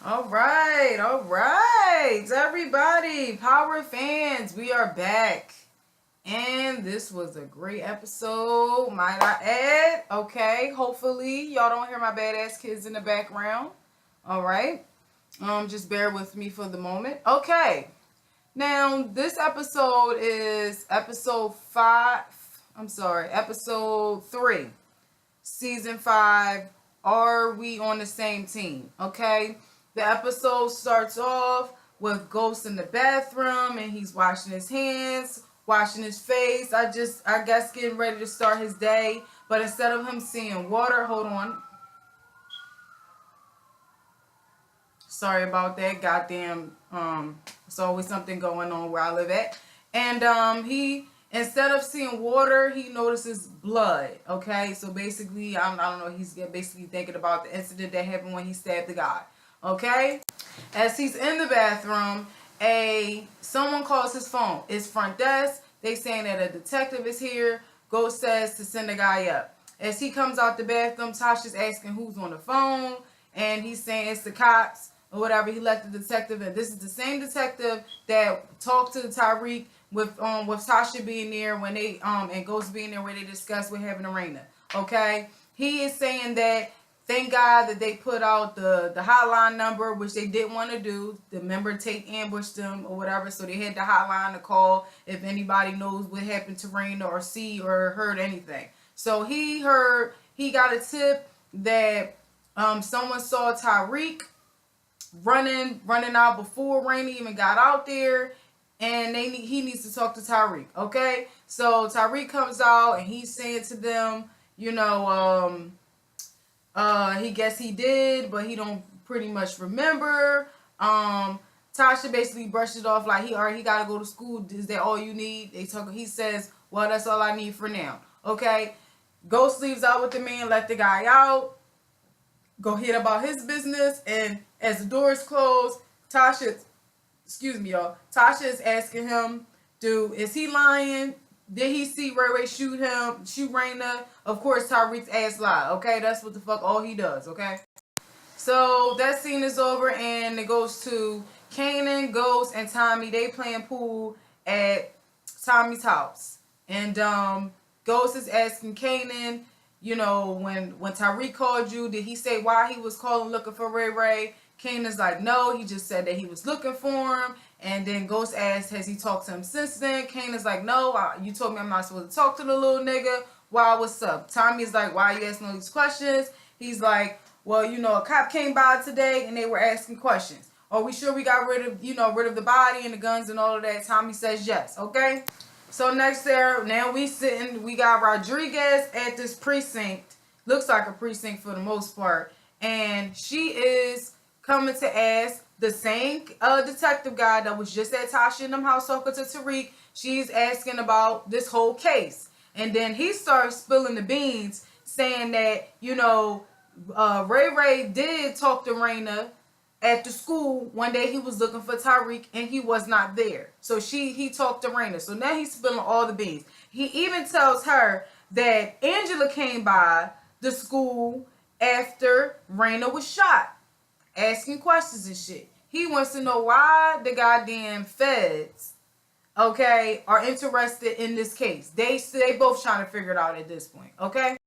All right, everybody, Power fans, we are back. And this was a great episode, might I add. Okay, hopefully y'all don't hear my badass kids in the background. All right, just bear with me for the moment. Okay, now this episode is episode 5. I'm sorry, episode 3, season 5. Are we on the same team? Okay, the episode starts off with Ghost in the bathroom and he's washing his hands, washing his face. I guess getting ready to start his day. But instead of him seeing water, hold on. Sorry about that. Goddamn. There's always something going on where I live at. And he, instead of seeing water, he notices blood. Okay, so basically, I don't know. He's basically thinking about the incident that happened when he stabbed the guy. Okay, as he's in the bathroom, someone calls his phone. It's front desk. They saying that a detective is here. Ghost says to send the guy up. As he comes out the bathroom, Tasha's asking who's on the phone, and he's saying it's the cops or whatever. He left the detective, and this is the same detective that talked to Tyreek with Tasha being there when they and Ghost being there where they discussed what happened to Raina. Okay, he is saying that thank God that they put out the hotline number, which they didn't want to do. The member Tate ambushed them or whatever, so they had the hotline to call if anybody knows what happened to Raina or see or heard anything. So he got a tip that someone saw Tyreek running out before Raina even got out there, and he needs to talk to Tyreek. Okay, so Tyreek comes out and he's saying to them, he guess he did, but he don't pretty much remember. Tasha basically brushed it off like he gotta go to school. Is that all you need? He says, well, that's all I need for now. Okay. Ghost leaves out with the man, let the guy out, go hit about his business, and as the doors close, Tasha is asking him, is he lying? Did he see Ray shoot Raina? Of course, Tyreek's ass lie. Okay, that's what the fuck all he does. Okay, so that scene is over, and it goes to Kanan, Ghost, and Tommy. They playing pool at Tommy's house, and Ghost is asking Kanan, when Tyreek called you, did he say why he was calling looking for Ray? Kanan's like, no, he just said that he was looking for him. And then Ghost asks, has he talked to him since then? Kanan's like, no, you told me I'm not supposed to talk to the little nigga. Why, what's up? Tommy's like, why are you asking all these questions? He's like, well, a cop came by today and they were asking questions. Are we sure we got rid of the body and the guns and all of that? Tommy says yes, okay? So next there, now we got Rodriguez at this precinct. Looks like a precinct for the most part. And she is coming to ask the same detective guy that was just at Tasha in them house talking to Tariq. She's asking about this whole case. And then he starts spilling the beans, saying that, Ray did talk to Raina at the school one day. He was looking for Tyreek and he was not there. So he talked to Raina. So now he's spilling all the beans. He even tells her that Angela came by the school after Raina was shot, asking questions and shit. He wants to know why the goddamn feds, okay, are interested in this case. They both trying to figure it out at this point, okay?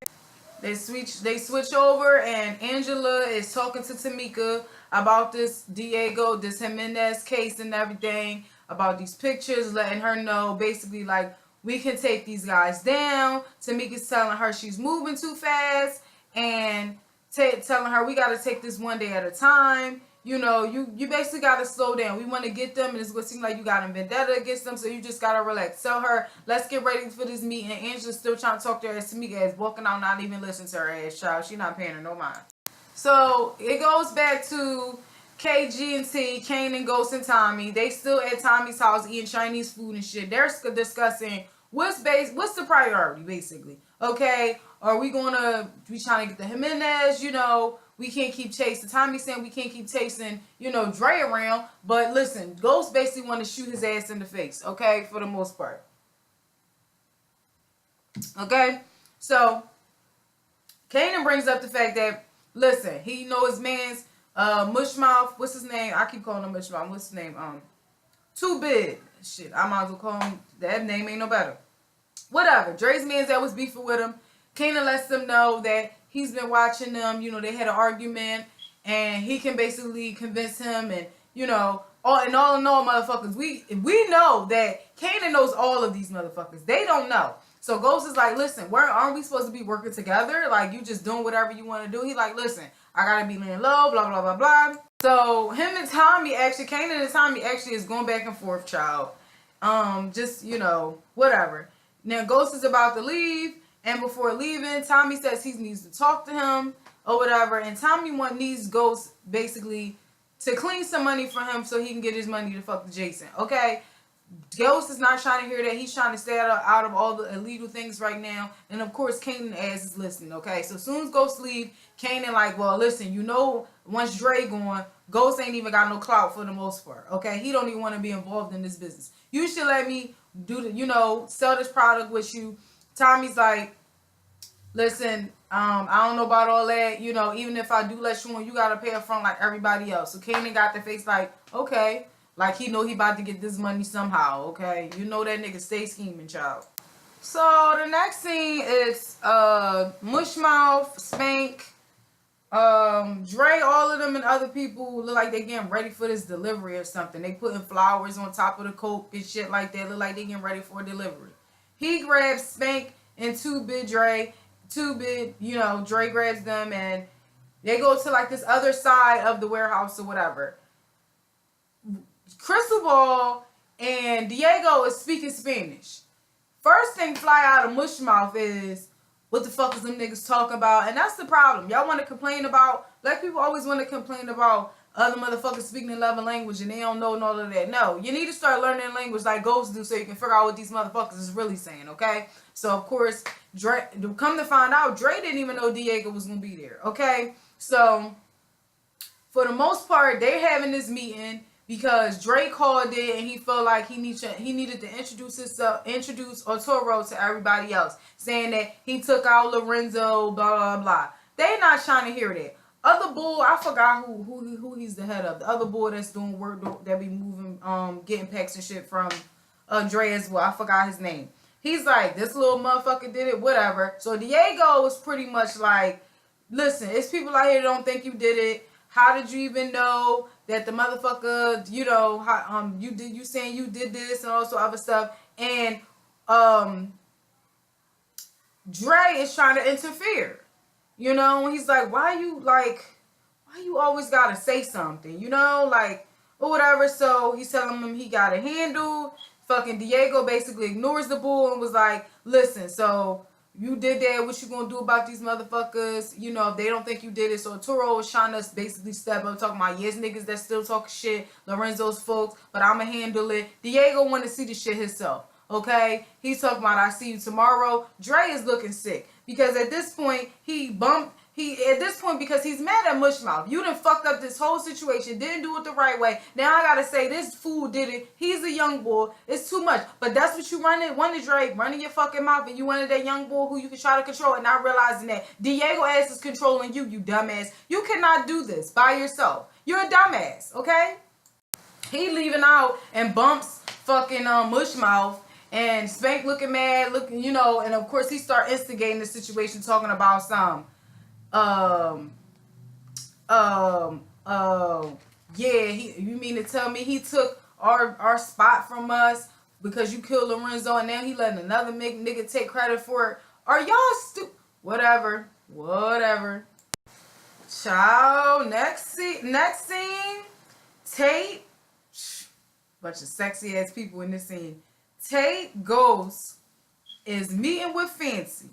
They switch over, and Angela is talking to Tamika about this this Jimenez case and everything, about these pictures, letting her know basically like we can take these guys down. Tamika's telling her she's moving too fast, and telling her we got to take this one day at a time. You basically got to slow down. We want to get them, and it's going to seem like you got a vendetta against them, so you just got to relax. Tell her, let's get ready for this meeting. And Angela's still trying to talk to her ass. Tamika is walking out, not even listening to her ass, child. She not paying her no mind. So it goes back to KG&T, Kanan, Ghost, and Tommy. They still at Tommy's house eating Chinese food and shit. They're discussing what's the priority, basically. Okay, are we trying to get the Jimenez? We can't keep chasing. Tommy's saying we can't keep chasing, Dre around. But listen, Ghost basically want to shoot his ass in the face, okay, for the most part. Okay, so Kanan brings up the fact that, listen, he knows his man's Mushmouth, what's his name? I keep calling him Mushmouth. What's his name? Too Big. Shit, I might as well call him, that name ain't no better. Whatever. Dre's man's that was beefing with him. Chyna lets them know that he's been watching them. You know, they had an argument, and he can basically convince him, and you know, all in all, motherfuckers, we know that Chyna knows all of these motherfuckers. They don't know. So Ghost is like, listen, aren't we supposed to be working together? Like, you just doing whatever you want to do. He's like, listen, I gotta be laying low, blah blah blah blah. So him and Tommy actually, Chyna and Tommy actually is going back and forth, child. Just, you know, whatever. Now Ghost is about to leave, and before leaving, Tommy says he needs to talk to him or whatever, and Tommy needs Ghost basically to clean some money for him so he can get his money to fuck with Jason. Okay, Ghost is not trying to hear that. He's trying to stay out of all the illegal things right now, and of course Kanan ass is listening. Okay, so as soon as Ghost leave, Kanan like, well, listen, you know, once Dre gone, Ghost ain't even got no clout for the most part. Okay, he don't even want to be involved in this business. You should let me do the, you know, sell this product with you. Tommy's like, listen, I don't know about all that. You know, even if I do let you on, you got to pay up front like everybody else. So Kanan got the face like, okay. Like he know he about to get this money somehow, okay? You know that nigga stay scheming, child. So the next scene is Mushmouth, Spank, Dre, all of them and other people look like they getting ready for this delivery or something. They putting flowers on top of the coke and shit like that. Look like they getting ready for a delivery. He grabs Spank and 2-Bit Dre. 2-Bit, you know, Dre grabs them and they go to like this other side of the warehouse or whatever. Cristobal and Diego is speaking Spanish. First thing fly out of Mushmouth is, what the fuck is them niggas talking about? And that's the problem. Y'all want to complain about, black people always want to complain about other motherfuckers speaking another language and they don't know all of that. No, you need to start learning language like Ghosts do so you can figure out what these motherfuckers is really saying, okay? So, of course, Dre, come to find out, Dre didn't even know Diego was going to be there, okay? So, for the most part, they having this meeting because Dre called it and he felt like he needed to introduce Arturo to everybody else, saying that he took out Lorenzo, blah blah blah. They not trying to hear that. Other bull, I forgot who he's the head of. The other bull that's doing work that be moving, getting packs and shit from Dre as well. I forgot his name. He's like, this little motherfucker did it, whatever. So Diego was pretty much like, listen, it's people out here that don't think you did it. How did you even know that the motherfucker, you know, how, you saying you did this and also other stuff, and Dre is trying to interfere, you know, and he's like, why you always gotta say something, you know, like, or whatever. So he's telling him he got a handle. Fucking Diego basically ignores the bull and was like, listen, so you did that, what you gonna do about these motherfuckers? You know, if they don't think you did it. So Arturo was trying to basically step up, talking about, yes, niggas that still talking shit, Lorenzo's folks, but I'ma handle it. Diego want to see the shit himself, okay? He's talking about, I see you tomorrow. Dre is looking sick because at this point, because he's mad at Mushmouth. You done fucked up this whole situation, didn't do it the right way. Now I gotta say, this fool did it. He's a young boy. It's too much. But that's what you wanted, Drake, running your fucking mouth, and you wanted that young boy who you can try to control and not realizing that Diego ass is controlling you, you dumbass. You cannot do this by yourself. You're a dumbass, okay? He leaving out and bumps fucking Mushmouth. And Spank looking mad, you know, and of course he start instigating the situation, talking about some yeah, you mean to tell me he took our spot from us because you killed Lorenzo and now he letting another nigga take credit for it? Are y'all stupid? Whatever. Child, next scene, Tate, bunch of sexy ass people in this scene. Tate Ghost is meeting with Fancy.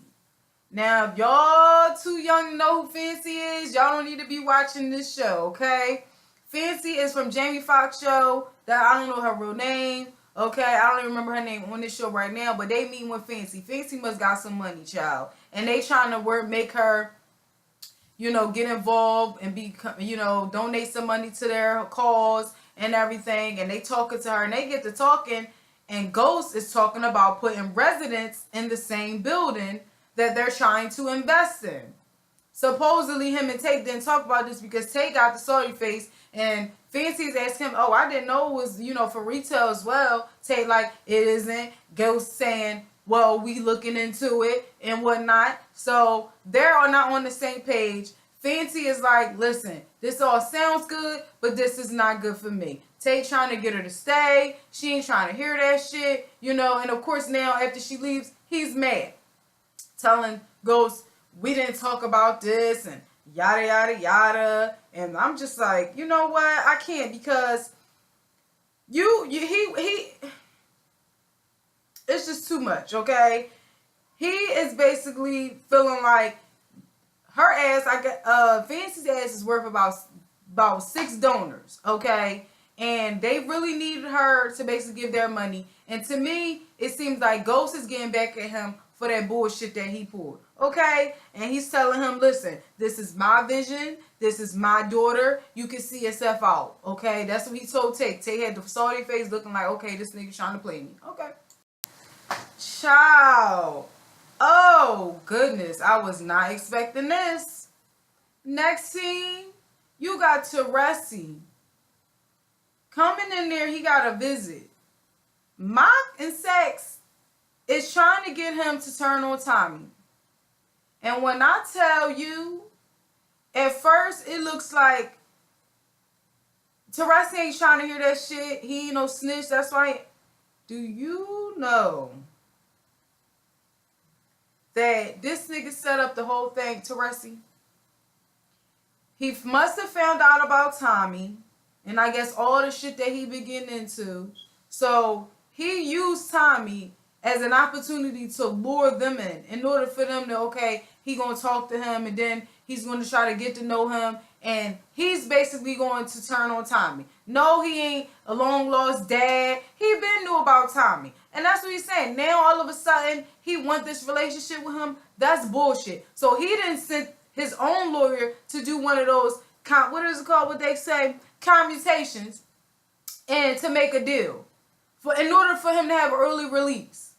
Now, if y'all too young to know who Fancy is, y'all don't need to be watching this show, okay? Fancy is from Jamie Foxx show. That I don't know her real name, okay? I don't even remember her name on this show right now, but they meeting with Fancy. Fancy must got some money, child. And they trying to make her, you know, get involved and be, you know, donate some money to their cause and everything. And they talking to her and they get to talking, and Ghost is talking about putting residents in the same building that they're trying to invest in. supposedly him and Tate didn't talk about this because Tate got the salty face, and Fancy's asked him, oh, I didn't know it was, for retail as well. Tate like, it isn't. Ghost saying, well, we looking into it and whatnot. So they're not on the same page. Fancy is like, listen, this all sounds good, but this is not good for me. Tate trying to get her to stay. She ain't trying to hear that shit, and of course now after she leaves, he's mad. Telling Ghost, we didn't talk about this and yada, yada, yada. And I'm just like, you know what? I can't, because he it's just too much, okay? He is basically feeling like her ass, Fancy's ass is worth about 6 donors, okay? And they really needed her to basically give their money. And to me, it seems like Ghost is getting back at him for that bullshit that he pulled, okay? And he's telling him, listen, this is my vision. This is my daughter. You can see yourself out, okay? That's what he told Tate. Tate had the salty face looking like, okay, this nigga trying to play me. Okay. Child. Oh, goodness. I was not expecting this. Next scene, you got Teresi. Coming in there, he got a visit. Mock and Sex is trying to get him to turn on Tommy. And when I tell you, at first it looks like Teresi ain't trying to hear that shit. He ain't no snitch. That's why. Do you know that this nigga set up the whole thing, Teresi? He must have found out about Tommy. And I guess all the shit that he been getting into. So he used Tommy as an opportunity to lure them in order for them to, okay, he gonna talk to him, and then he's going to try to get to know him, and he's basically going to turn on Tommy. No, he ain't a long lost dad. He been knew about Tommy, and that's what he's saying. Now all of a sudden he want this relationship with him. That's bullshit. So he didn't send his own lawyer to do one of those, what is it called, what they say, commutations, and to make a deal in order for him to have early release.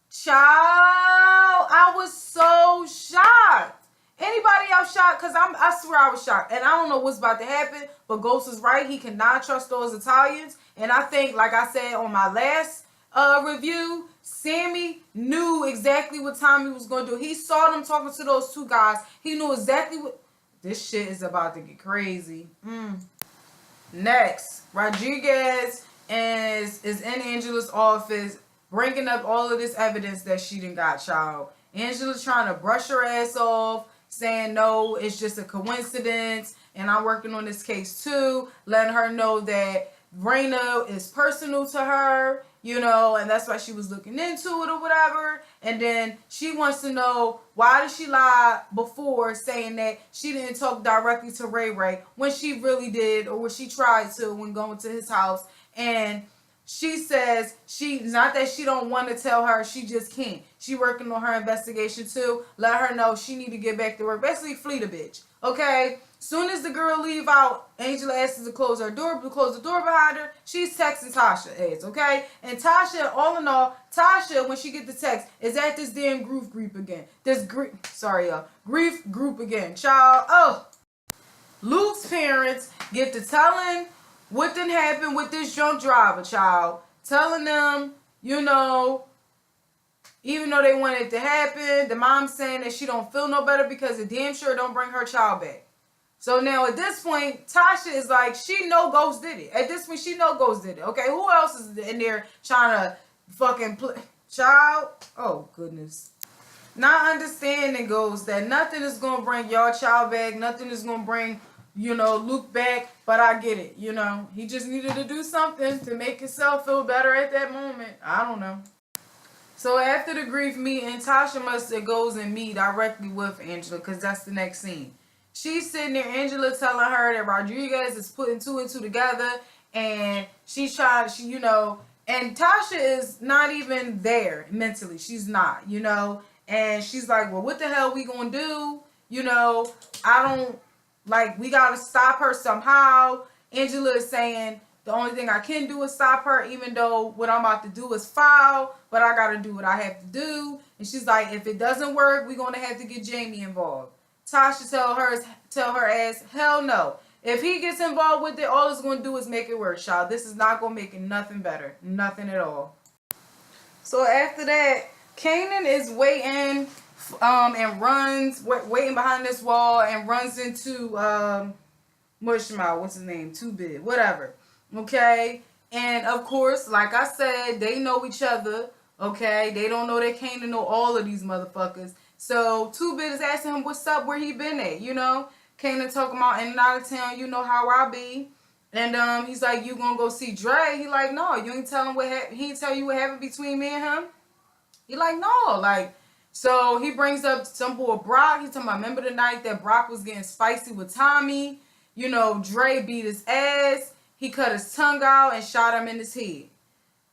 Child, I was so shocked. Anybody else shocked? Because I swear I was shocked. And I don't know what's about to happen, but Ghost is right. He cannot trust those Italians. And I think, like I said on my last review, Sammy knew exactly what Tommy was going to do. He saw them talking to those 2 guys. He knew exactly what... This shit is about to get crazy. Next, Rodriguez is in Angela's office, bringing up all of this evidence that she done got, child. Angela's trying to brush her ass off, saying, no, it's just a coincidence, and I'm working on this case too, letting her know that Raina is personal to her, and that's why she was looking into it or whatever. And then she wants to know, why did she lie before, saying that she didn't talk directly to Ray Ray when she really did, or when she tried to when going to his house. And she says not that she don't want to tell her, she just can't. She working on her investigation too. Let her know she need to get back to work. Basically, flee the bitch. Okay? Soon as the girl leave out, Angela asks to close the door behind her. She's texting Tasha, okay? And Tasha, all in all, Tasha, when she get the text, is at this damn grief group again. Grief group again. Child, Luke's parents get to telling what done happened with this drunk driver, child. Telling them, even though they want it to happen, the mom's saying that she don't feel no better because it damn sure don't bring her child back. So now at this point, Tasha is like, she know Ghost did it. At this point, she know Ghost did it. Okay, who else is in there trying to fucking play? Child? Oh, goodness. Not understanding, Ghost, that nothing is going to bring your child back. Nothing is going to bring, Luke back. But I get it, He just needed to do something to make himself feel better at that moment. I don't know. So after the grief meeting, Tasha must have goes and meet directly with Angela, because that's the next scene. She's sitting there, Angela telling her that Rodriguez is putting 2 and 2 together, and she's trying, and Tasha is not even there mentally. She's not, and she's like, well, what the hell we gonna do? I don't, we gotta stop her somehow. Angela is saying, the only thing I can do is stop her, even though what I'm about to do is foul, but I gotta do what I have to do. And she's like, if it doesn't work, we're gonna have to get Jamie involved. Tasha tell her ass, hell no. If he gets involved with it, all it's going to do is make it worse, y'all. This is not going to make it nothing better. Nothing at all. So after that, Kanan is waiting and runs, waiting behind this wall and runs into Mushmouth, what's his name? Too Big, whatever. Okay? And of course, like I said, they know each other. Okay? They don't know that Kanan know all of these motherfuckers. So Too Big is asking him what's up, where he been at, you know? Kanan talking about in and out of town, you know how I be. And he's like, you gonna go see Dre? He like, no, you ain't telling what happened. He ain't tell you what happened between me and him. He like, no, like, so he brings up some boy Brock. He talking about, remember the night that Brock was getting spicy with Tommy? You know, Dre beat his ass. He cut his tongue out and shot him in his head.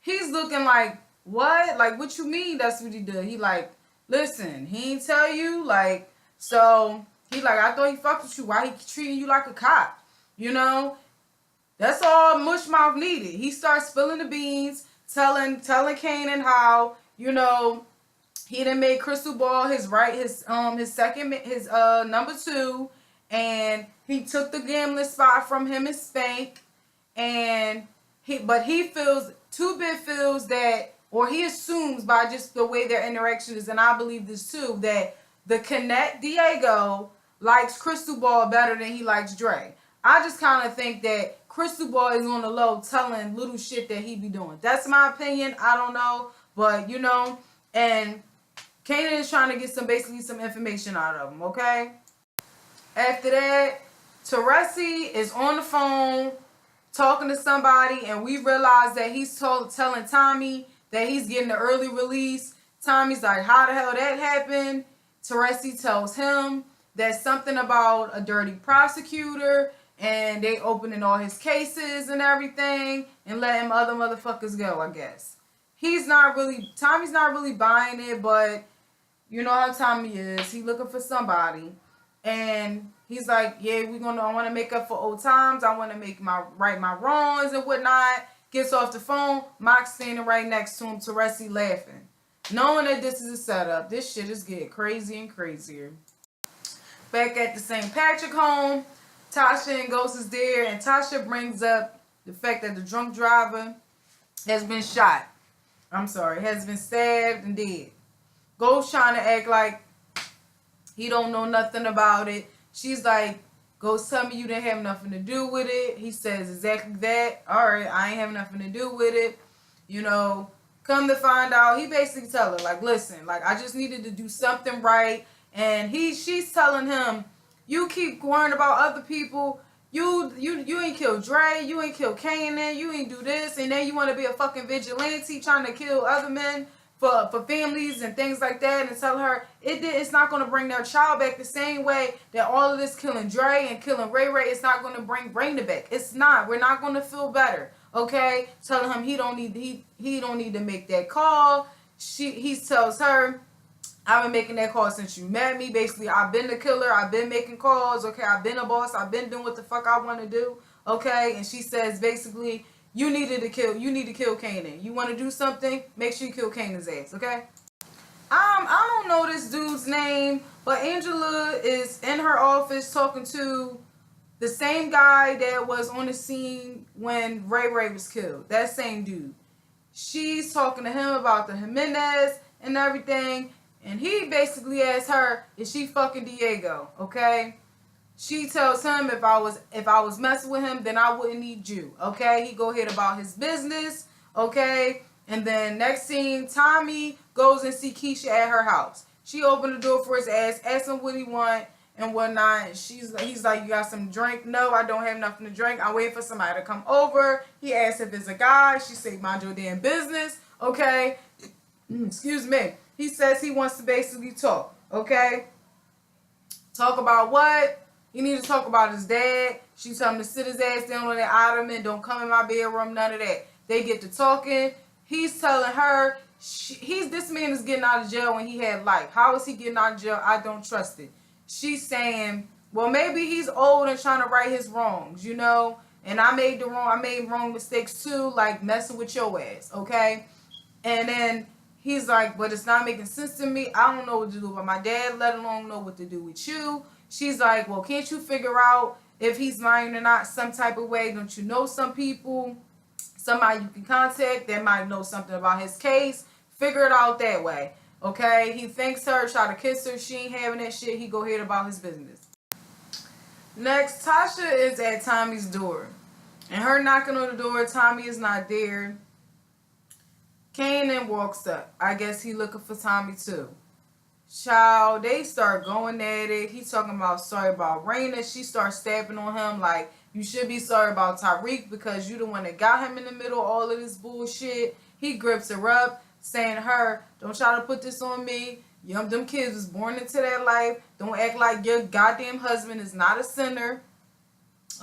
He's looking like, what? Like, what you mean that's what he did? He like, listen, he ain't tell you? Like, so he like, I thought he fucked with you. Why he treating you like a cop? You know? That's all Mushmouth needed. He starts spilling the beans, telling Kanan how, you know, he done made Crystal Ball his number 2, and he took the gambling spot from him and Spank, and he feels, Too Big feels that, or he assumes by just the way their interaction is, and I believe this too, that the Connect Diego likes Crystal Ball better than he likes Dre. I just kind of think that Crystal Ball is on the low telling little shit that he be doing. That's my opinion. I don't know. But, you know, and Kanan is trying to get basically some information out of him, okay? After that, Teresi is on the phone talking to somebody, and we realize that he's telling Tommy that he's getting the early release. Tommy's like, how the hell that happened? Teresi tells him that something about a dirty prosecutor, and they opening all his cases and everything and letting other motherfuckers go, I guess. Tommy's not really buying it, but you know how Tommy is. He looking for somebody. And he's like, yeah, I want to make up for old times. I want to right my wrongs and whatnot. Gets off the phone. Mock's standing right next to him, Teresi laughing. Knowing that this is a setup, this shit is getting crazy and crazier. Back at the St. Patrick home, Tasha and Ghost is there, and Tasha brings up the fact that the drunk driver has been stabbed and dead. Ghost trying to act like he don't know nothing about it. She's like, Ghost, tell me you didn't have nothing to do with it. He says exactly that. All right, I ain't have nothing to do with it. You know, come to find out, he basically tell her, like, listen, like, I just needed to do something right. And she's telling him, you keep worrying about other people. You ain't kill Dre. You ain't kill Kanan. You ain't do this. And then you want to be a fucking vigilante trying to kill other men for families and things like that. And tell her it's not going to bring their child back the same way that all of this killing Dre and killing Ray Ray, it's not going to bring it back. It's not. We're not going to feel better. Okay? Telling him he don't need to make that call. He tells her, I've been making that call since you met me. Basically, I've been the killer. I've been making calls. Okay, I've been a boss. I've been doing what the fuck I want to do. Okay, and she says basically, you need to kill Kanan. You want to do something? Make sure you kill Kanan's ass. Okay. I don't know this dude's name, but Angela is in her office talking to the same guy that was on the scene when Ray Ray was killed. That same dude. She's talking to him about the Jimenez and everything. And he basically asks her, is she fucking Diego? Okay? She tells him if I was messing with him, then I wouldn't need you. Okay? He go ahead about his business. Okay? And then next scene, Tommy goes and see Keisha at her house. She opened the door for his ass, asked him what he want and whatnot. And he's like, you got some drink? No, I don't have nothing to drink. I'm waiting for somebody to come over. He asked if it's a guy. She said, mind your damn business. Okay? Excuse me. He says he wants to basically talk, okay? Talk about what? He needs to talk about his dad. She told him to sit his ass down on that ottoman. Don't come in my bedroom, none of that. They get to talking. He's telling her, this man is getting out of jail when he had life. How is he getting out of jail? I don't trust it. She's saying, well, maybe he's old and trying to right his wrongs, you know? And I made wrong mistakes too, like messing with your ass, okay? And then he's like, but it's not making sense to me. I don't know what to do with my dad, let alone know what to do with you. She's like, well, can't you figure out if he's lying or not some type of way? Don't you know some people, somebody you can contact that might know something about his case? Figure it out that way. Okay? He thanks her, try to kiss her. She ain't having that shit. He go ahead about his business. Next, Tasha is at Tommy's door. And her knocking on the door, Tommy is not there. Kanan walks up. I guess he looking for Tommy too. Child, they start going at it. He talking about sorry about Raina. She starts stabbing on him like, you should be sorry about Tyreek because you the one that got him in the middle of all of this bullshit. He grips her up, saying to her, don't try to put this on me. Them kids was born into that life. Don't act like your goddamn husband is not a sinner.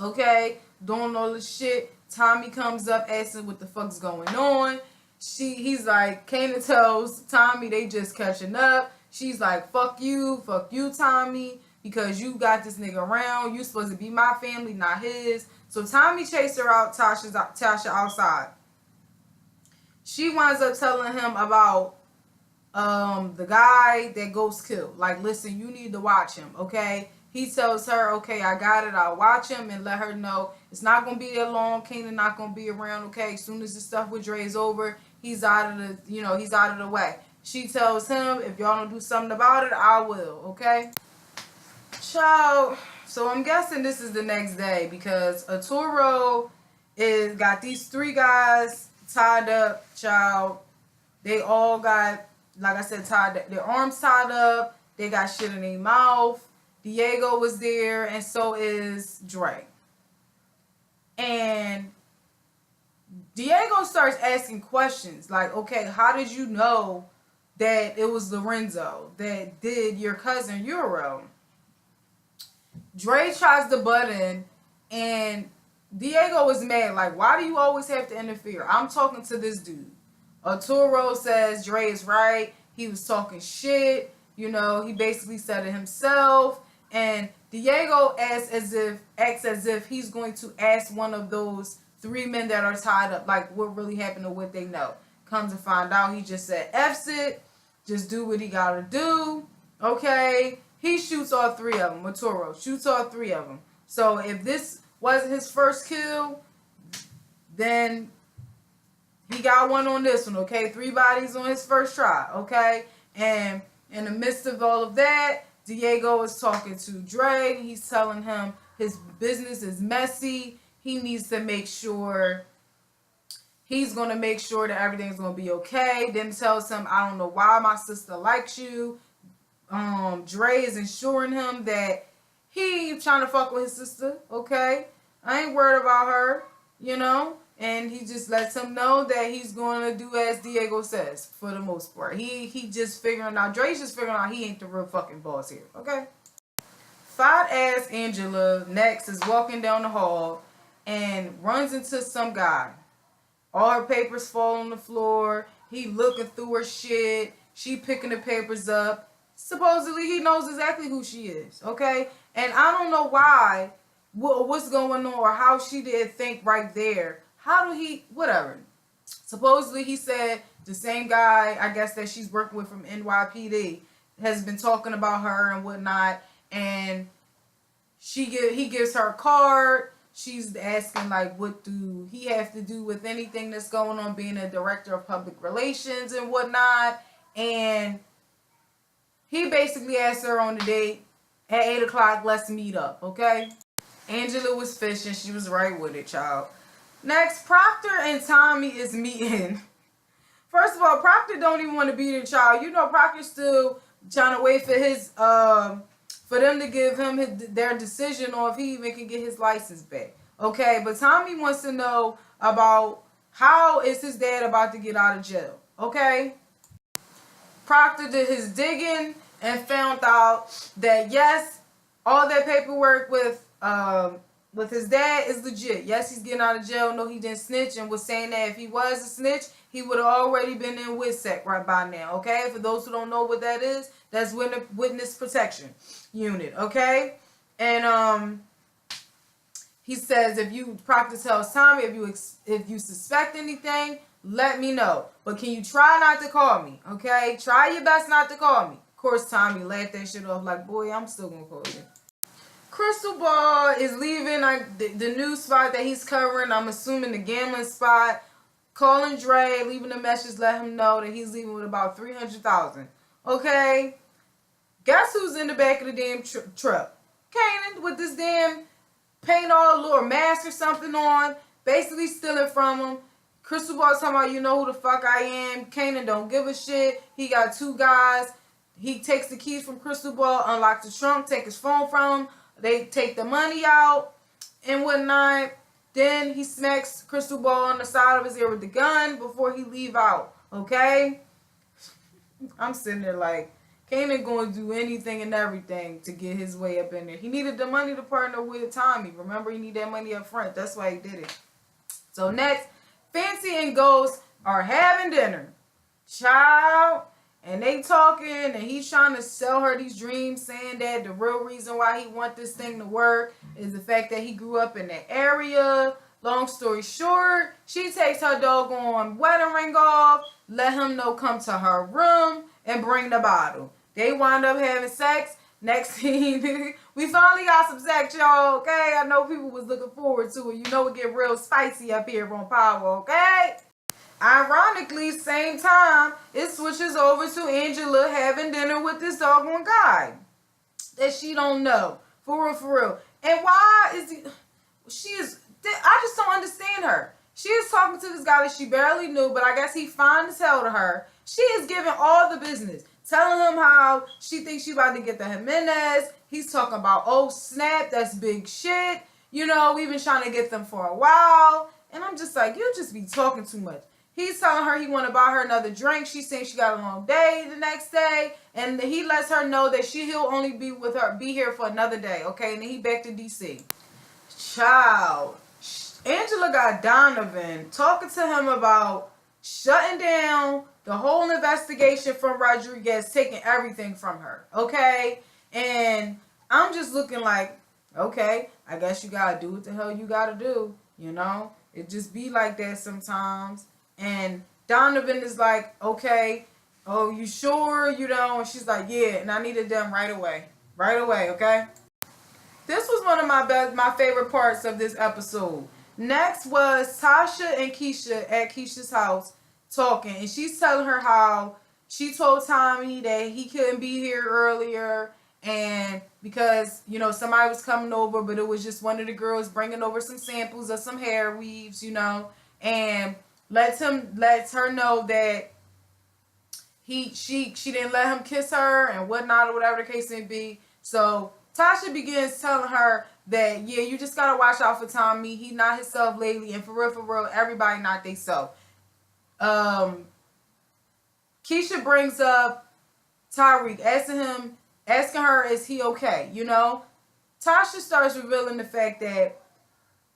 Okay? Doing all this shit. Tommy comes up asking what the fuck's going on. He's like, Kanan tells Tommy they just catching up. She's like, fuck you, Tommy, because you got this nigga around. You supposed to be my family, not his. So Tommy chased her out, Tasha outside. She winds up telling him about the guy that Ghost killed. Like, listen, you need to watch him, okay? He tells her, okay, I got it. I'll watch him and let her know it's not going to be that long. Kanan not going to be around, okay? As soon as the stuff with Dre is over, he's out of the, he's out of the way. She tells him, if y'all don't do something about it, I will, okay? Child, so I'm guessing this is the next day because Arturo got these 3 guys tied up, child. They all got, like I said, tied up. Their arms tied up. They got shit in their mouth. Diego was there, and so is Dre. And Diego starts asking questions like, okay, how did you know that it was Lorenzo that did your cousin Euro? Dre tries to butt in, and Diego is mad. Like, why do you always have to interfere? I'm talking to this dude. Arturo says Dre is right. He was talking shit. He basically said it himself. And Diego acts as if he's going to ask one of those 3 men that are tied up, like, what really happened or what they know. Comes to find out, he just said, F's it. Just do what he gotta do. Okay? He shoots all 3 of them. Arturo shoots all 3 of them. So if this wasn't his first kill, then he got one on this one, okay? 3 bodies on his first try, okay? And in the midst of all of that, Diego is talking to Dre. He's telling him his business is messy. He needs to make sure, he's going to make sure that everything's going to be okay. Then tells him, I don't know why my sister likes you. Dre is ensuring him that he ain't trying to fuck with his sister, okay? I ain't worried about her, And he just lets him know that he's going to do as Diego says for the most part. He just figuring out, Dre's just figuring out he ain't the real fucking boss here, okay? Fat ass Angela next is walking down the hall and runs into some guy. All her papers fall on the floor. He looking through her shit. She picking the papers up. Supposedly he knows exactly who she is, okay? And I don't know why, what's going on or how she did think right there. How do he, whatever. Supposedly he said the same guy, I guess, that she's working with from NYPD has been talking about her and whatnot. And he gives her a card. She's asking, like, what do he have to do with anything that's going on, being a director of public relations and whatnot. And he basically asked her on the date at 8 o'clock, let's meet up, okay? Angela was fishing. She was right with it, child. Next, Proctor and Tommy is meeting. First of all, Proctor don't even want to be there, child. Proctor's still trying to wait for his, for them to give him their decision on if he even can get his license back. Okay, but Tommy wants to know about how is his dad about to get out of jail. Okay? Proctor did his digging and found out that, yes, all that paperwork with his dad is legit. Yes, he's getting out of jail. No, he didn't snitch, and was saying that if he was a snitch, he would have already been in WITSEC right by now, okay? For those who don't know what that is, that's Witness Protection Unit, okay? And he says, Proctor tells Tommy, if you suspect anything, let me know. But can you try not to call me, okay? Try your best not to call me. Of course, Tommy laughed that shit off like, boy, I'm still gonna call you. Crystal Ball is leaving like the new spot that he's covering. I'm assuming the gambling spot. Calling Dre, leaving a message, let him know that he's leaving with about $300,000. Okay, guess who's in the back of the damn truck? Kanan with this damn paint all or mask or something on, basically stealing from him. Crystal Ball talking about, you know who the fuck I am. Kanan don't give a shit. He got two guys. He takes the keys from Crystal Ball, unlocks the trunk, take his phone from him. They take the money out and whatnot. Then he smacks Crystal Ball on the side of his ear with the gun before he leave out. Okay? I'm sitting there like, Kanan going to do anything and everything to get his way up in there. He needed the money to partner with Tommy. Remember, he needed that money up front. That's why he did it. So next, Fancy and Ghost are having dinner. Child. And they talking, and he's trying to sell her these dreams, saying that the real reason why he want this thing to work is the fact that he grew up in that area. Long story short, she takes her doggone wedding ring off, let him know come to her room, and bring the bottle. They wind up having sex. Next scene, we finally got some sex, y'all, okay? I know people was looking forward to it. You know it get real spicy up here on Power, okay? Ironically, same time, it switches over to Angela having dinner with this doggone guy that she don't know. For real, for real. And why is I just don't understand her. She is talking to this guy that she barely knew, but I guess he fine as hell to her. She is giving all the business. Telling him how she thinks she about to get the Jimenez. He's talking about, oh snap, that's big shit. You know, we've been trying to get them for a while. And I'm just like, you just be talking too much. He's telling her he want to buy her another drink. She's saying she got a long day the next day. And he lets her know that he'll only be here for another day. Okay, and then he back to DC. Child. Angela got Donovan talking to him about shutting down the whole investigation from Rodriguez, taking everything from her. Okay? And I'm just looking like, okay, I guess you got to do what the hell you got to do. You know? It just be like that sometimes. And Donovan is like, okay, oh, you sure? You know? And she's like, yeah, and I needed them right away. Right away, okay? This was one of my favorite parts of this episode. Next was Tasha and Keisha at Keisha's house talking. And she's telling her how she told Tommy that he couldn't be here earlier. And because, you know, somebody was coming over, but it was just one of the girls bringing over some samples of some hair weaves, you know. And lets her know that she didn't let him kiss her and whatnot, or whatever the case may be. So Tasha begins telling her that, yeah, you just gotta watch out for Tommy. He not himself lately, and for real, everybody not they self. Keisha brings up Tyreek, asking her, is he okay? You know? Tasha starts revealing the fact that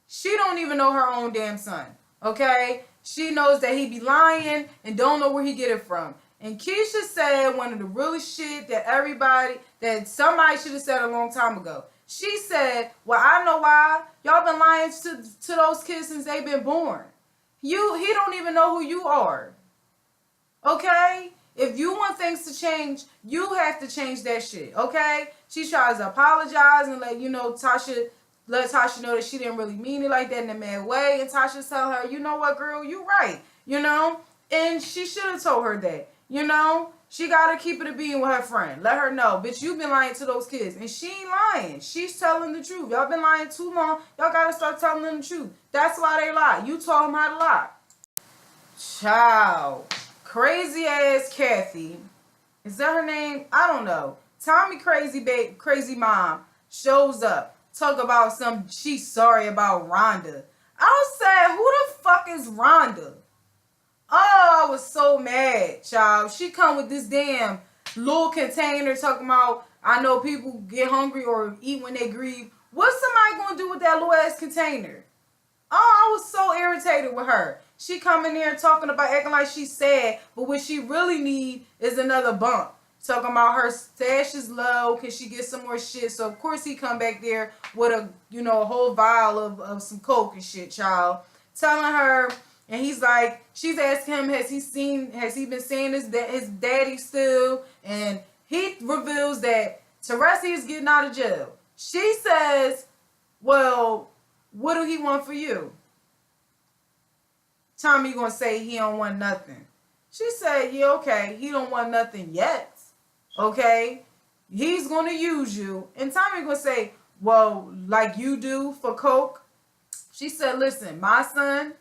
she don't even know her own damn son. Okay? She knows that he be lying and don't know where he get it from. And Keisha said one of the realest shit that somebody should have said a long time ago. She said, well, I know why. Y'all been lying to those kids since they've been born. He don't even know who you are. Okay? If you want things to change, you have to change that shit. Okay? She tries to apologize and let Tasha know that she didn't really mean it like that in a mad way. And Tasha's telling her, you know what, girl, you right. You know? And she should have told her that. You know? She got to keep it a being with her friend. Let her know, bitch, you been lying to those kids. And she ain't lying. She's telling the truth. Y'all been lying too long. Y'all got to start telling them the truth. That's why they lie. You taught them how to lie. Child. Crazy ass Kathy. Is that her name? I don't know. Tommy crazy mom shows up. Talk about she's sorry about Rhonda. I was saying, who the fuck is Rhonda? Oh, I was so mad, child. She come with this damn little container talking about, I know people get hungry or eat when they grieve. What's somebody gonna do with that little ass container? Oh, I was so irritated with her. She come in there talking about acting like she's sad, but what she really need is another bump. Talking about her stash is low, can she get some more shit? So of course he come back there with a whole vial of some coke and shit, child. Telling her, and he's like, she's asking him, has he been seeing his daddy still? And he reveals that Teresi is getting out of jail. She says, well, what do he want for you? Tommy gonna say he don't want nothing. She said, yeah, okay, he don't want nothing yet. Okay? He's gonna use you. And Tommy gonna say, well, like you do for coke. She said, listen, my son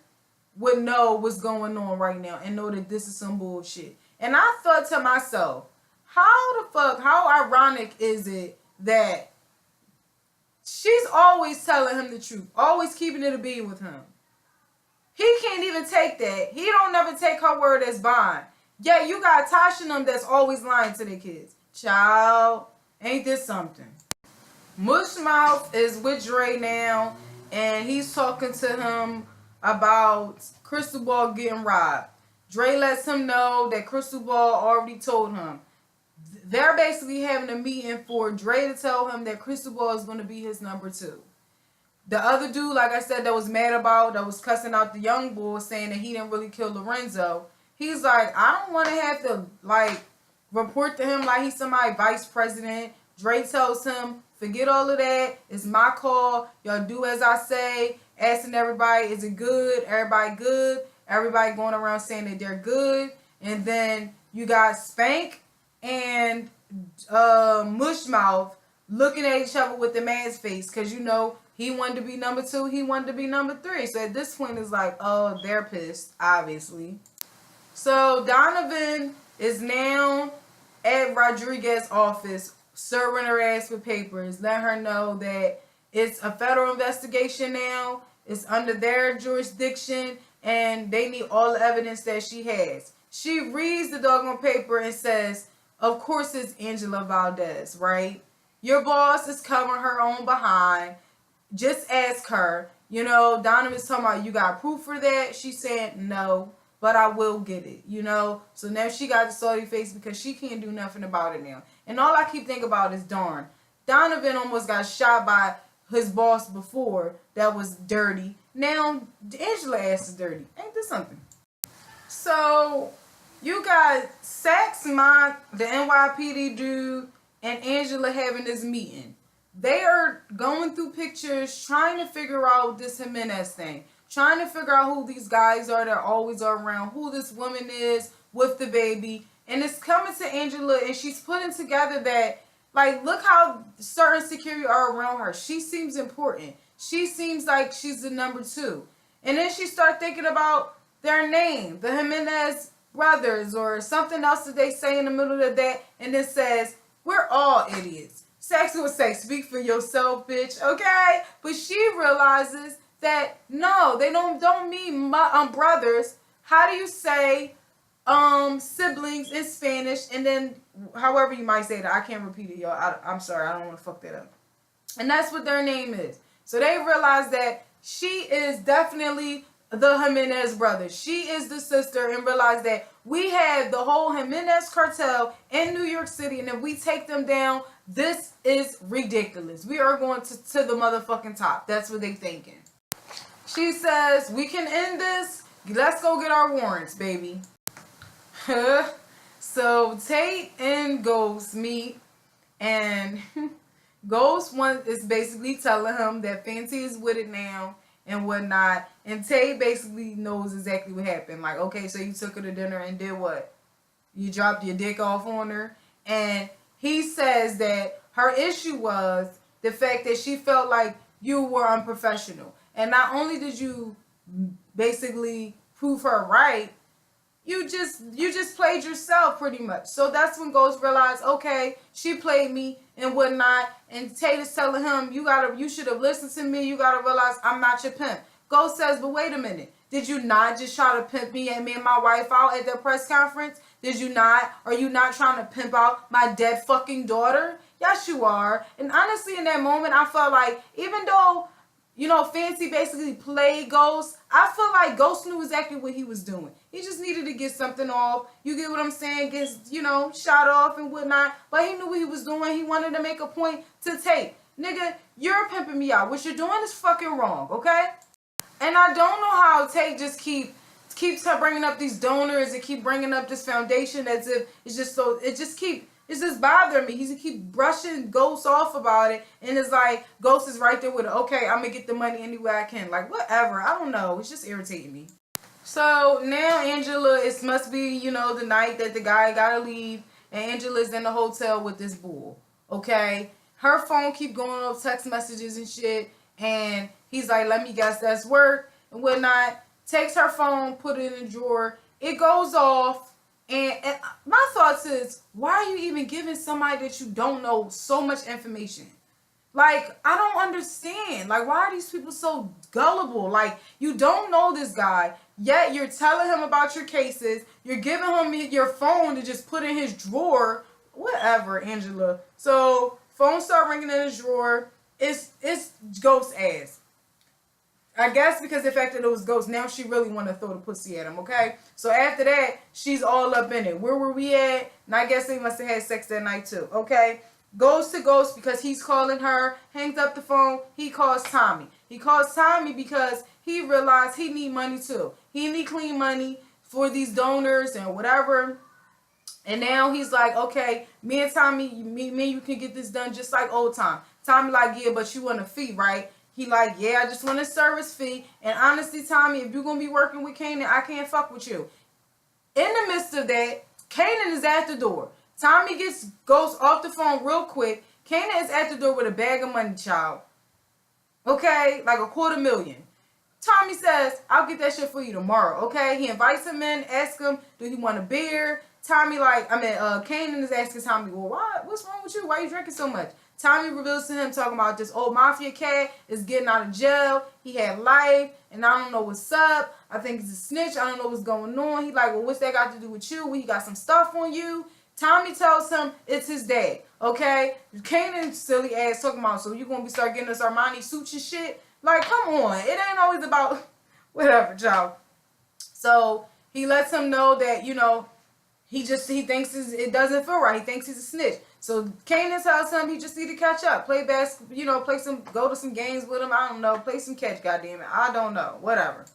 would know what's going on right now and know that this is some bullshit. And I thought to myself, how ironic is it that she's always telling him the truth, always keeping it a bean with him. He can't even take that. He don't never take her word as bond. Yeah, you got Tasha and them that's always lying to their kids. Child, ain't this something? Mushmouth is with Dre now, and he's talking to him about Crystal Ball getting robbed. Dre lets him know that Crystal Ball already told him. They're basically having a meeting for Dre to tell him that Crystal Ball is going to be his number 2. The other dude, like I said, that was mad about, that was cussing out the young boy, saying that he didn't really kill Lorenzo. He's like, I don't want to have to, like, report to him like he's somebody's vice president. Dre tells him, forget all of that. It's my call. Y'all do as I say. Asking everybody, is it good? Everybody good. Everybody going around saying that they're good. And then you got Spank and Mushmouth looking at each other with the man's face. Because, you know, he wanted to be number 2. He wanted to be number 3. So at this point, it's like, oh, they're pissed, obviously. So Donovan is now at Rodriguez's office, serving her ass with papers, letting her know that it's a federal investigation now. It's under their jurisdiction, and they need all the evidence that she has. She reads the doggone paper and says, of course it's Angela Valdez, right? Your boss is covering her own behind. Just ask her. You know, Donovan's talking about, you got proof for that? She said, no, but I will get it, you know? So now she got the salty face because she can't do nothing about it now. And all I keep thinking about is, darn, Donovan almost got shot by his boss before that was dirty. Now, Angela ass is dirty. Ain't this something? So, you got Sax Mont, the NYPD dude, and Angela having this meeting. They are going through pictures, trying to figure out this Jimenez thing. Trying to figure out who these guys are that always are around, who this woman is with the baby. And it's coming to Angela, and she's putting together that, like, look how certain security are around her. She seems important. She seems like she's the number 2. And then she starts thinking about their name, the Jimenez brothers, or something else that they say in the middle of that, and it says, we're all idiots. Saxon would say, speak for yourself, bitch, okay? But she realizes that, no, they don't mean brothers. How do you say siblings in Spanish? And then, however you might say that. I can't repeat it, y'all. I'm sorry. I don't want to fuck that up. And that's what their name is. So they realize that she is definitely the Jimenez brothers. She is the sister, and realize that we have the whole Jimenez cartel in New York City, and if we take them down, this is ridiculous. We are going to the motherfucking top. That's what they thinking. She says, we can end this. Let's go get our warrants, baby. So Tate and Ghost meet, and Ghost is basically telling him that Fancy is with it now and whatnot. And Tate basically knows exactly what happened. Like, okay, so you took her to dinner and did what? You dropped your dick off on her. And he says that her issue was the fact that she felt like you were unprofessional. And not only did you basically prove her right, you just played yourself pretty much. So that's when Ghost realized, okay, she played me and whatnot. And Tate is telling him, you should have listened to me. You gotta realize I'm not your pimp. Ghost says, but wait a minute. Did you not just try to pimp me and my wife out at the press conference? Did you not? Are you not trying to pimp out my dead fucking daughter? Yes, you are. And honestly, in that moment, I felt like, even though, you know, Fancy basically played Ghost, I feel like Ghost knew exactly what he was doing. He just needed to get something off. You get what I'm saying? Get, you know, shot off and whatnot. But he knew what he was doing. He wanted to make a point to Tate. Nigga, you're pimping me out. What you're doing is fucking wrong, okay? And I don't know how Tate just keeps her bringing up these donors and keep bringing up this foundation as if it's just so, it just keep It's just bothering me. He keep brushing Ghost off about it, and it's like Ghost is right there with it. Okay, I'm gonna get the money any way I can. Like, whatever. I don't know. It's just irritating me. So now Angela, it must be, you know, the night that the guy gotta leave, and Angela's in the hotel with this bull. Okay, her phone keep going off text messages and shit, and he's like, "Let me guess, that's work and whatnot." Takes her phone, put it in a drawer. It goes off, and my thoughts is, why are you even giving somebody that you don't know so much information? Like, I don't understand. Like, why are these people so gullible? Like, you don't know this guy, yet you're telling him about your cases. You're giving him your phone to just put in his drawer. Whatever, Angela. So, phone start ringing in his drawer. It's Ghost ass. I guess because the fact that it was Ghost, now she really want to throw the pussy at him, okay? So after that, she's all up in it. Where were we at? And I guess they must have had sex that night too, okay? Goes to Ghost because he's calling her, hangs up the phone, he calls Tommy. He calls Tommy because he realized he need money too. He need clean money for these donors and whatever. And now he's like, okay, me and Tommy, me and you can get this done just like old time. Tommy like, yeah, but you want a fee, right? He like, yeah, I just want a service fee. And honestly, Tommy, if you're going to be working with Kanan, I can't fuck with you. In the midst of that, Kanan is at the door. Tommy goes off the phone real quick. Kanan is at the door with a bag of money, child. Okay? Like $250,000. Tommy says, I'll get that shit for you tomorrow, okay? He invites him in, asks him, do he want a beer? Tommy Kanan is asking Tommy, well, what's wrong with you? Why are you drinking so much? Tommy reveals to him talking about this old mafia cat is getting out of jail. He had life, and I don't know what's up. I think he's a snitch. I don't know what's going on. He like, well, what's that got to do with you? Well, he got some stuff on you. Tommy tells him it's his dad, okay? Kanan silly ass talking about, so you gonna start getting us Armani suits and shit? Like, come on. It ain't always about whatever, child. So he lets him know that, you know, he thinks it doesn't feel right. He thinks he's a snitch. So Kanan tells him he just need to catch up, play basketball, you know, go to some games with him. I don't know, play some catch, goddamn it. I don't know, whatever.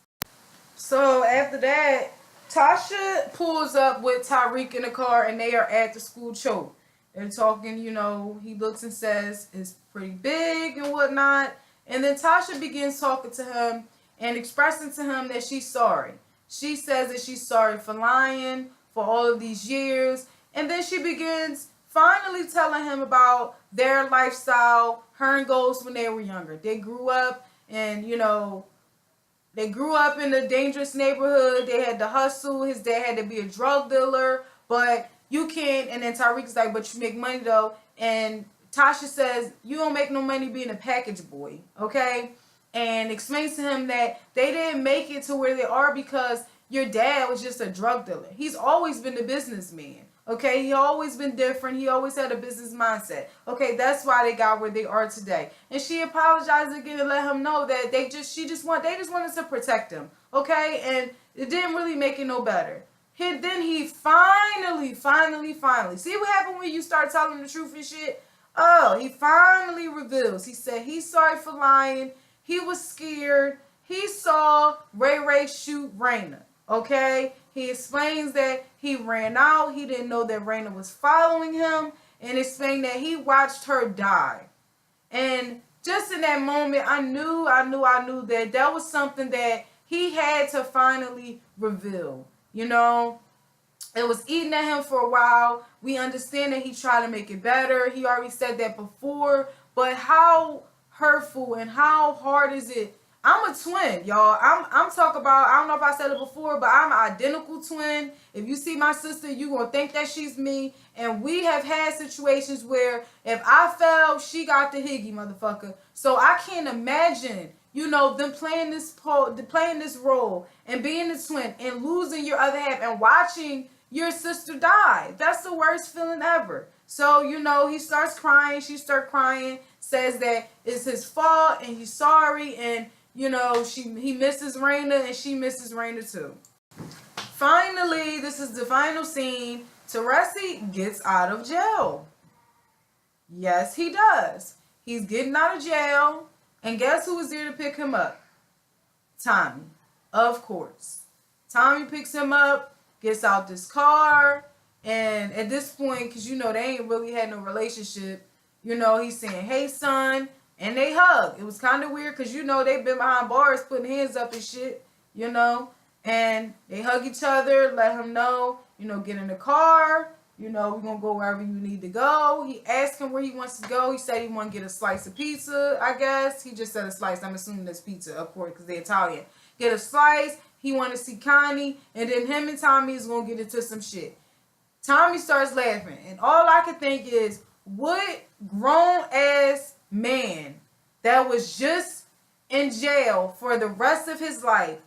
So after that, Tasha pulls up with Tyreek in the car, and they are at the school choke. They're talking, you know, he looks and says it's pretty big and whatnot. And then Tasha begins talking to him and expressing to him that she's sorry. She says that she's sorry for lying for all of these years. And then she begins finally telling him about their lifestyle, her and Ghost, when they were younger. They grew up and, you know, they grew up in a dangerous neighborhood. They had to hustle. His dad had to be a drug dealer. But you can't. And then Tyreek's like, but you make money though. And Tasha says, you don't make no money being a package boy. Okay? And explains to him that they didn't make it to where they are because your dad was just a drug dealer. He's always been a businessman. Okay, he always been different. He always had a business mindset. Okay, that's why they got where they are today. And she apologized again and let him know that they just wanted to protect him. Okay, and it didn't really make it no better. Then he finally, see what happened when you start telling the truth and shit? Oh, he finally reveals. He said he's sorry for lying. He was scared. He saw Ray shoot Raina. Okay, he explains that he ran out. He didn't know that Raina was following him, and explained that he watched her die. And just in that moment, I knew that that was something that he had to finally reveal. You know, it was eating at him for a while. We understand that he tried to make it better. He already said that before, but how hurtful and how hard is it? I'm a twin, y'all. I'm talking about, I don't know if I said it before, but I'm an identical twin. If you see my sister, you gonna think that she's me. And we have had situations where if I fell, she got the higgy, motherfucker. So I can't imagine, you know, them playing this role and being a twin and losing your other half and watching your sister die. That's the worst feeling ever. So, you know, he starts crying. She starts crying, says that it's his fault and he's sorry, and you know, he misses Raina and she misses Raina too. Finally, this is the final scene. Teresi gets out of jail. Yes, he does. He's getting out of jail. And guess who was there to pick him up? Tommy. Of course. Tommy picks him up, gets out this car, And at this point, because you know they ain't really had no relationship, you know, he's saying, "Hey, son," and they hug. It was kind of weird because you know they've been behind bars putting hands up and shit, you know, and they hug each other, let him know, you know, get in the car. You know, we're gonna go wherever you need to go. He asked him where he wants to go. He said he want to get a slice of pizza, I guess. He just said a slice. I'm assuming that's pizza, of course, because they're Italian. Get a slice. He want to see Connie. And then him and Tommy is going to get into some shit. Tommy starts laughing. And all I can think is, what grown-ass man that was just in jail for the rest of his life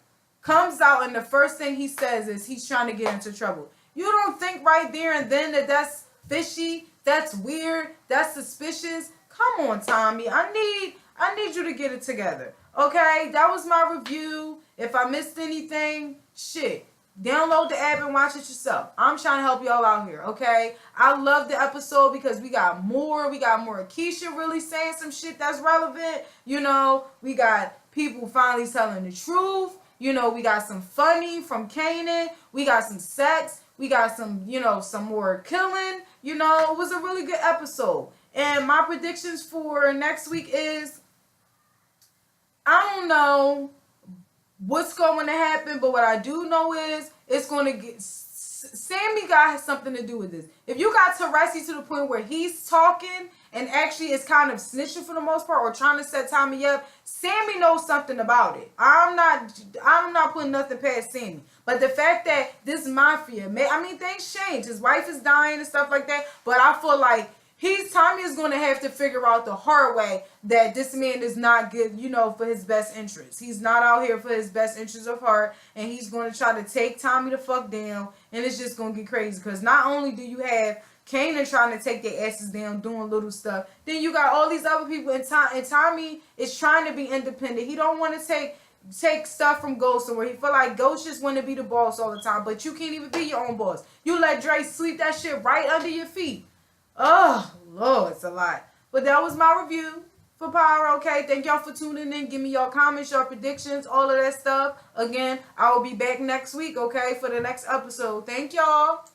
comes out and the first thing he says is he's trying to get into trouble? You don't think right there and then that that's fishy, that's weird, that's suspicious? Come on, Tommy. I need you to get it together. Okay? That was my review. If I missed anything, shit. Download the app and watch it yourself. I'm trying to help y'all out here, okay? I love the episode because we got more. We got more Keisha really saying some shit that's relevant. You know, we got people finally telling the truth. You know, we got some funny from Kanan. We got some sex. We got some, you know, some more killing. You know, it was a really good episode. And my predictions for next week is, I don't know what's going to happen, but what I do know is it's going to get, Sammy guy has something to do with this. If you got Teresi to the point where he's talking and actually is kind of snitching for the most part or trying to set Tommy up, Sammy knows something about it. I'm not putting nothing past Sammy. But the fact that this mafia, I mean, things change. His wife is dying and stuff like that, but I feel like Tommy is going to have to figure out the hard way that this man is not good, you know, for his best interests. He's not out here for his best interests of heart, and he's going to try to take Tommy the fuck down, and it's just going to get crazy. Because not only do you have Kanan trying to take their asses down, doing little stuff, then you got all these other people, and Tommy is trying to be independent. He don't want to take stuff from Ghost, where he feel like Ghost just want to be the boss all the time, but you can't even be your own boss. You let Dre sweep that shit right under your feet. Oh, Lord, it's a lot. But that was my review for Power, okay? Thank y'all for tuning in. Give me your comments, your predictions, all of that stuff. Again, I will be back next week, okay, for the next episode. Thank y'all.